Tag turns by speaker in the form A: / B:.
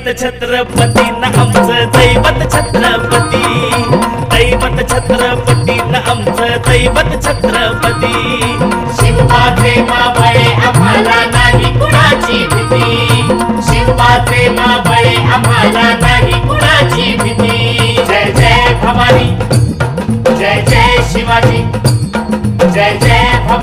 A: दैवत छत्रपती न आमचं दैवत छत्रपती, दैवत छत्रपती न आमचं दैवत छत्रपती.
B: शिवबाचे मावळे आम्हाला